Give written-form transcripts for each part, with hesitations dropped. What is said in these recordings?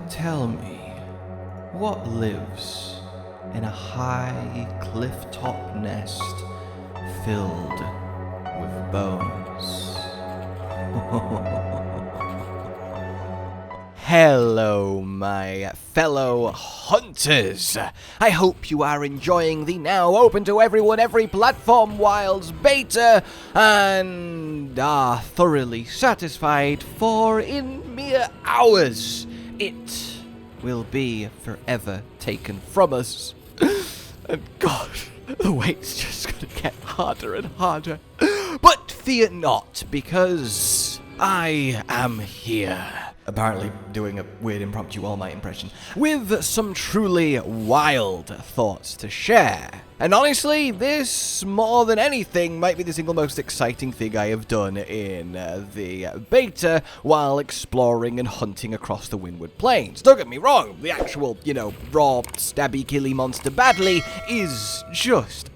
Tell me, what lives in a high cliff-top nest filled with bones? Hello, my fellow hunters. I hope you are enjoying the now open to everyone, every platform Wilds beta, and are thoroughly satisfied, for in mere hours it will be forever taken from us. And God, the wait's just gonna get harder and harder. But fear not, because I am here. Apparently doing a weird impromptu All Might impression, with some truly wild thoughts to share. And honestly, this, more than anything, might be the single most exciting thing I have done in the beta while exploring and hunting across the Windward Plains. Don't get me wrong, the actual, raw, stabby, killy monster badly is just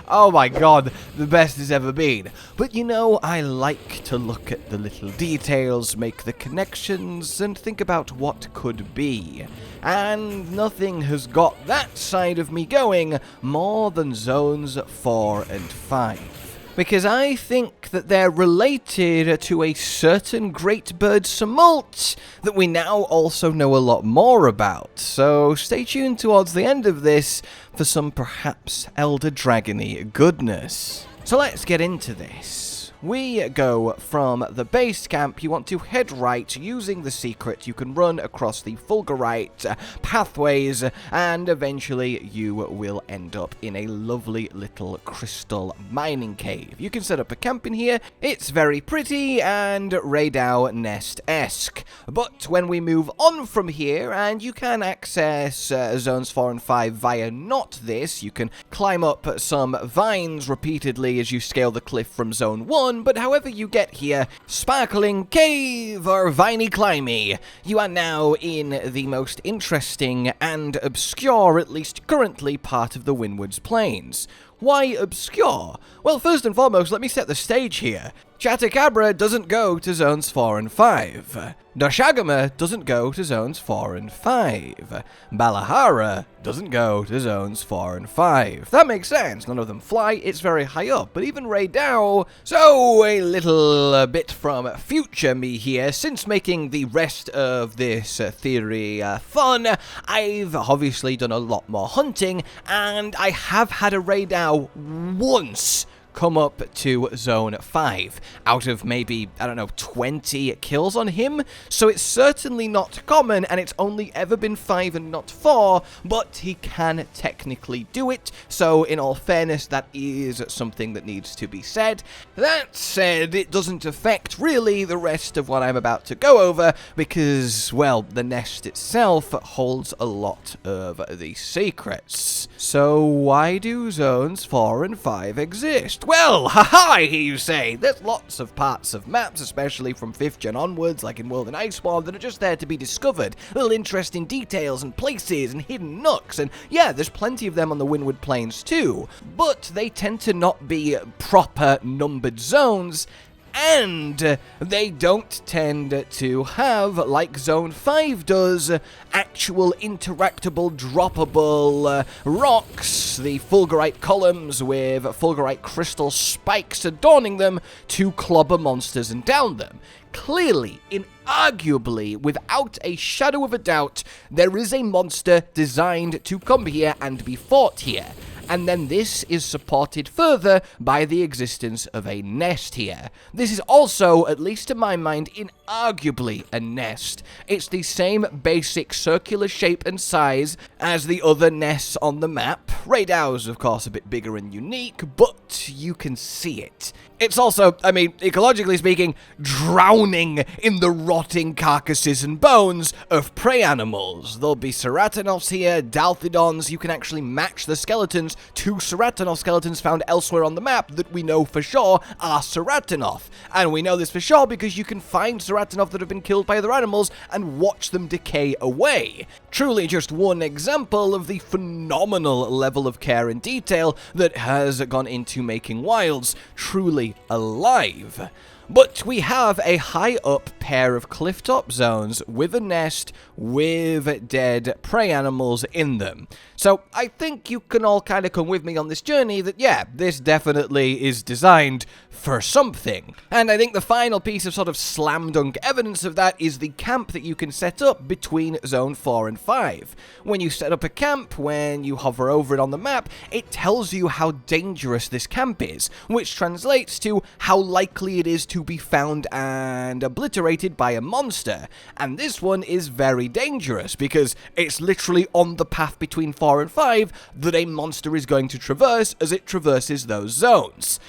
oh my god, the best it's ever been. But I like to look at the little details, make the connections, and think about what could be. And nothing has got that side of me going more than zones 4 and 5. Because I think that they're related to a certain great bird smult that we now also know a lot more about. So stay tuned towards the end of this for some perhaps Elder Dragony goodness. So let's get into this. We go from the base camp. You want to head right. Using the secret, you can run across the fulgurite pathways, and eventually you will end up in a lovely little crystal mining cave. You can set up a camp in here. It's very pretty and Raidao Nest-esque. But when we move on from here, and you can access zones 4 and 5 via not this, you can climb up some vines repeatedly as you scale the cliff from zone 1, but however you get here, sparkling cave or viney climby, you are now in the most interesting and obscure, at least currently, part of the Windward Plains. Why obscure? Well, first and foremost, let me set the stage here. Chatacabra doesn't go to zones 4 and 5. Doshaguma doesn't go to zones 4 and 5. Balahara doesn't go to zones 4 and 5. That makes sense. None of them fly. It's very high up. But even Raidao. So, a little bit from future me here. Since making the rest of this theory fun, I've obviously done a lot more hunting, and I have had a Raidao once come up to zone 5 out of maybe, 20 kills on him. So it's certainly not common, and it's only ever been 5 and not 4, but he can technically do it. So in all fairness, that is something that needs to be said. That said, it doesn't affect really the rest of what I'm about to go over, because, well, the nest itself holds a lot of the secrets. So why do zones 4 and 5 exist? Well, haha, you say. There's lots of parts of maps, especially from 5th gen onwards, like in World and Iceborne, that are just there to be discovered. Little interesting details and places and hidden nooks, and yeah, there's plenty of them on the Windward Plains too. But they tend to not be proper numbered zones, and they don't tend to have, like Zone 5 does, actual interactable, droppable rocks, the fulgurite columns with fulgurite crystal spikes adorning them to clobber monsters and down them. Clearly, inarguably, without a shadow of a doubt, there is a monster designed to come here and be fought here. And then this is supported further by the existence of a nest here. This is also, at least to my mind, inarguably a nest. It's the same basic circular shape and size as the other nests on the map. Raidao's, of course, a bit bigger and unique, but you can see it. It's also, ecologically speaking, drowning in the rotting carcasses and bones of prey animals. There'll be ceratonoths here, dalthidons. You can actually match the skeletons to ceratonoth skeletons found elsewhere on the map that we know for sure are ceratonoth. And we know this for sure because you can find ceratonoth that have been killed by other animals and watch them decay away. Truly just one example of the phenomenal level of care and detail that has gone into making Wilds truly alive. But we have a high-up pair of clifftop zones with a nest with dead prey animals in them. So I think you can all kind of come with me on this journey that, yeah, this definitely is designed for something. And I think the final piece of sort of slam dunk evidence of that is the camp that you can set up between Zone 4 and 5. When you set up a camp, when you hover over it on the map, it tells you how dangerous this camp is, which translates to how likely it is to be found and obliterated by a monster. And this one is very dangerous because it's literally on the path between 4 and 5 that a monster is going to traverse as it traverses those zones.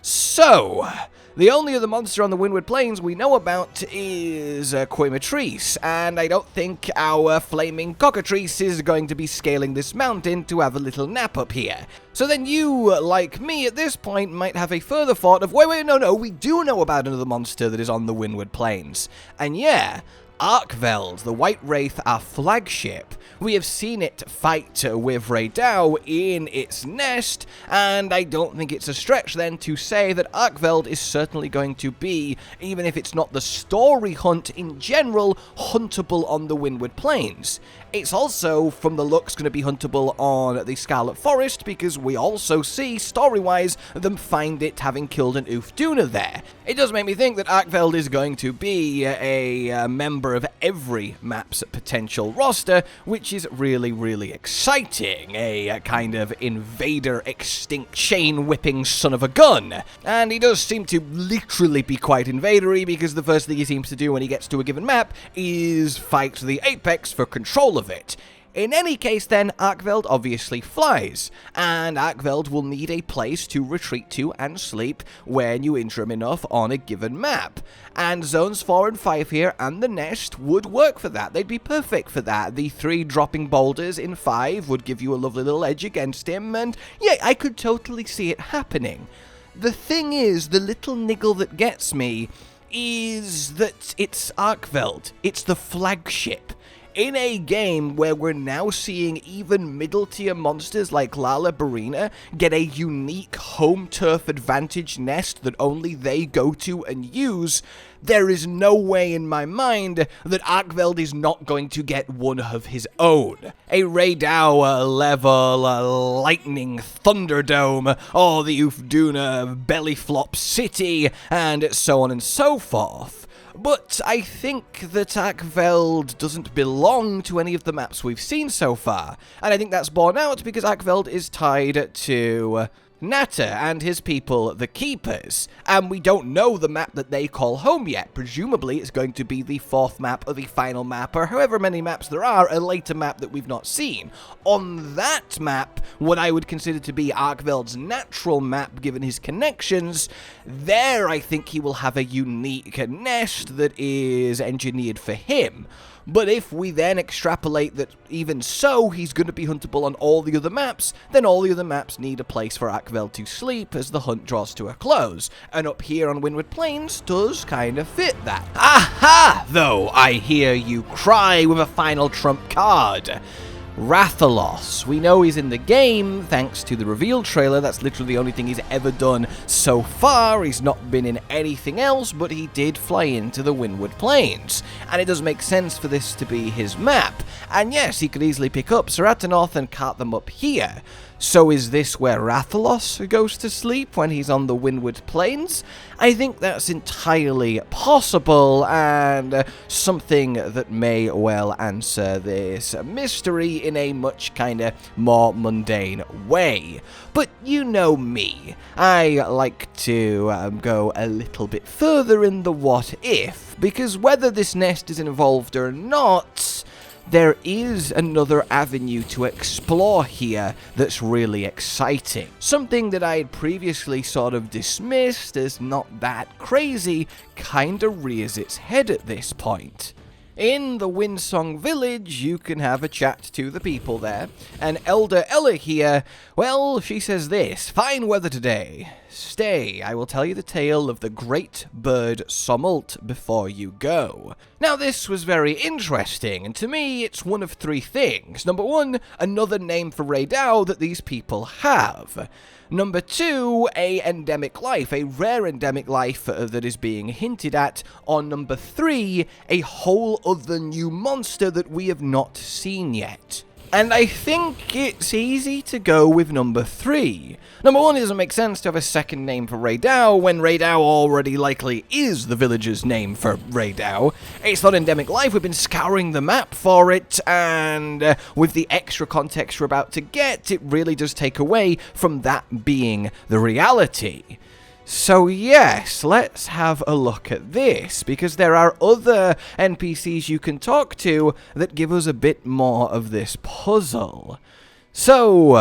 So, the only other monster on the Windward Plains we know about is quematrice, and I don't think our flaming cockatrice is going to be scaling this mountain to have a little nap up here. So then you, like me at this point, might have a further thought of, wait, no, we do know about another monster that is on the Windward Plains. And yeah, Arkveld, the White Wraith, our flagship. We have seen it fight with Railgun in its nest, and I don't think it's a stretch then to say that Arkveld is certainly going to be, even if it's not the story hunt in general, huntable on the Windward Plains. It's also, from the looks, going to be huntable on the Scarlet Forest, because we also see, story-wise, them find it having killed an duna there. It does make me think that Arkveld is going to be a member of every map's potential roster, which is really, really exciting. A kind of invader, extinct, chain-whipping son of a gun. And he does seem to literally be quite invadery, because the first thing he seems to do when he gets to a given map is fight the apex for control of it. In any case then, Arkveld obviously flies, and Arkveld will need a place to retreat to and sleep when you injure him enough on a given map. And zones 4 and 5 here and the nest would work for that. They'd be perfect for that. The 3 dropping boulders in 5 would give you a lovely little edge against him, and yeah, I could totally see it happening. The thing is, the little niggle that gets me is that it's Arkveld. It's the flagship. In a game where we're now seeing even middle-tier monsters like Lala, Barina get a unique home turf advantage nest that only they go to and use, there is no way in my mind that Arkveld is not going to get one of his own. A Railgun level lightning thunderdome, or the Duna belly flop city, and so on and so forth. But I think that Arkveld doesn't belong to any of the maps we've seen so far, and I think that's borne out because Arkveld is tied to Natter and his people, the Keepers, and we don't know the map that they call home yet. Presumably it's going to be the 4th map or the final map, or however many maps there are, a later map that we've not seen. On that map, what I would consider to be Arkveld's natural map, given his connections, there I think he will have a unique nest that is engineered for him. But if we then extrapolate that even so he's going to be huntable on all the other maps, then all the other maps need a place for Arkveld to sleep as the hunt draws to a close. And up here on Windward Plains does kind of fit that. Aha! Though, I hear you cry with a final trump card. Rathalos. We know he's in the game, thanks to the reveal trailer. That's literally the only thing he's ever done so far. He's not been in anything else, but he did fly into the Windward Plains. And it does make sense for this to be his map. And yes, he could easily pick up ceratonoth and cart them up here. So is this where Rathalos goes to sleep when he's on the Windward Plains? I think that's entirely possible, and something that may well answer this mystery in a much kinda more mundane way. But you know me, I like to go a little bit further in the what if, because whether this nest is involved or not, there is another avenue to explore here that's really exciting. Something that I had previously sort of dismissed as not that crazy kinda rears its head at this point. In the Windsong village, you can have a chat to the people there, and Elder Ella here, well, she says this: "Fine weather today. stay. I will tell you the tale of the great bird Sommelt before you go. Now, this was very interesting, and to me, it's one of three things. Number one, another name for Raidau that these people have. Number two, a endemic life, a rare endemic life that is being hinted at. Or number three, a whole other new monster that we have not seen yet. And I think it's easy to go with number three. Number one, it doesn't make sense to have a second name for Raidau when Raidau already likely is the village's name for Raidau. It's not endemic life, we've been scouring the map for it, and with the extra context we're about to get, it really does take away from that being the reality. So yes, let's have a look at this, because there are other NPCs you can talk to that give us a bit more of this puzzle. So,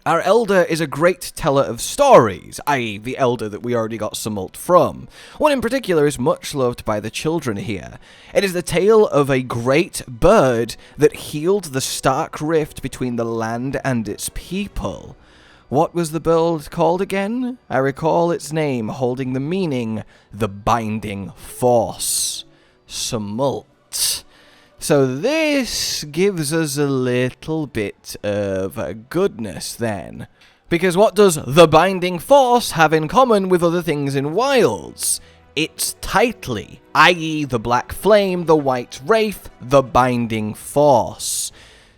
our elder is a great teller of stories, i.e. the elder that we already got Sommelt from. One in particular is much loved by the children here. It is the tale of a great bird that healed the stark rift between the land and its people. What was the bird called again? I recall its name holding the meaning, the binding force. Sommelt. So this gives us a little bit of goodness then. Because what does the binding force have in common with other things in Wilds? It's tightly, i.e. the black flame, the white wraith, the binding force.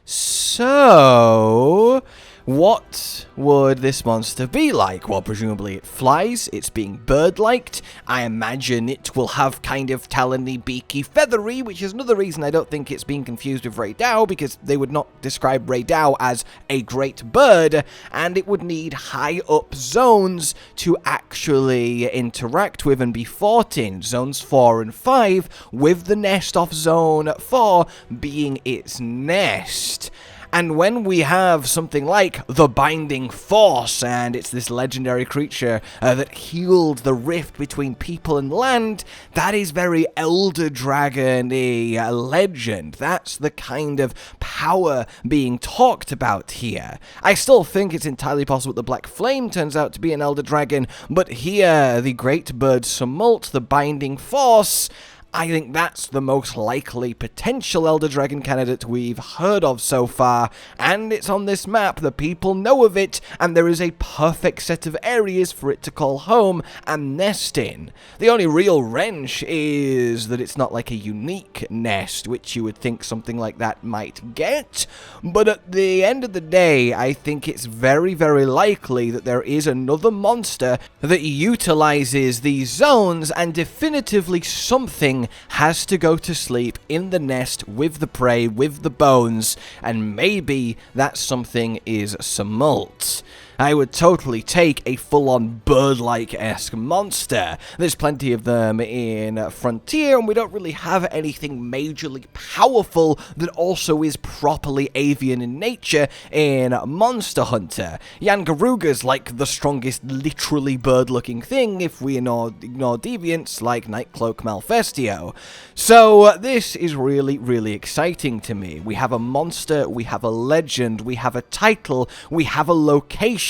So, what would this monster be like? Well, presumably it flies, it's being bird-liked. I imagine it will have kind of talony, beaky, feathery, which is another reason I don't think it's being confused with Raidau, because they would not describe Raidau as a great bird, and it would need high-up zones to actually interact with and be fought in. Zones 4 and 5, with the nest off Zone 4 being its nest. And when we have something like the Binding Force, and it's this legendary creature that healed the rift between people and land, that is very Elder Dragon-y legend. That's the kind of power being talked about here. I still think it's entirely possible that the Black Flame turns out to be an Elder Dragon, but here, the Great Bird Sommelt, the Binding Force, I think that's the most likely potential Elder Dragon candidate we've heard of so far, and it's on this map, the people know of it, and there is a perfect set of areas for it to call home and nest in. The only real wrench is that it's not like a unique nest, which you would think something like that might get, but at the end of the day, I think it's very, very likely that there is another monster that utilizes these zones, and definitively something has to go to sleep in the nest with the prey, with the bones, and maybe that something is Sommelt. I would totally take a full-on bird-like-esque monster. There's plenty of them in Frontier, and we don't really have anything majorly powerful that also is properly avian in nature in Monster Hunter. Yian Garuga's like the strongest literally bird-looking thing if we ignore deviants like Nightcloak Malfestio. So this is really, really exciting to me. We have a monster, we have a legend, we have a title, we have a location,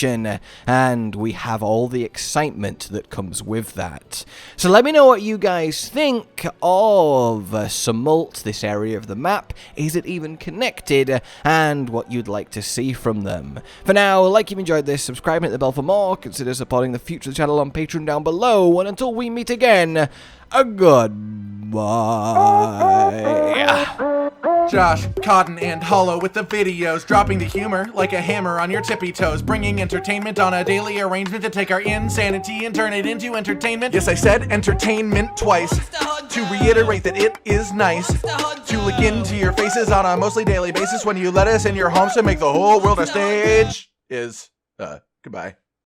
and we have all the excitement that comes with that. So let me know what you guys think of Sommelt, this area of the map. Is it even connected? And what you'd like to see from them. For now, like you've enjoyed this, subscribe and hit the bell for more. Consider supporting the future of the channel on Patreon down below. And until we meet again, a goodbye. Josh, Cotton, and Hollow with the videos, dropping the humor like a hammer on your tippy toes, bringing entertainment on a daily arrangement to take our insanity and turn it into entertainment. Yes, I said entertainment twice, to reiterate that it is nice to look into your faces on a mostly daily basis when you let us in your homes to make the whole world a stage. Goodbye.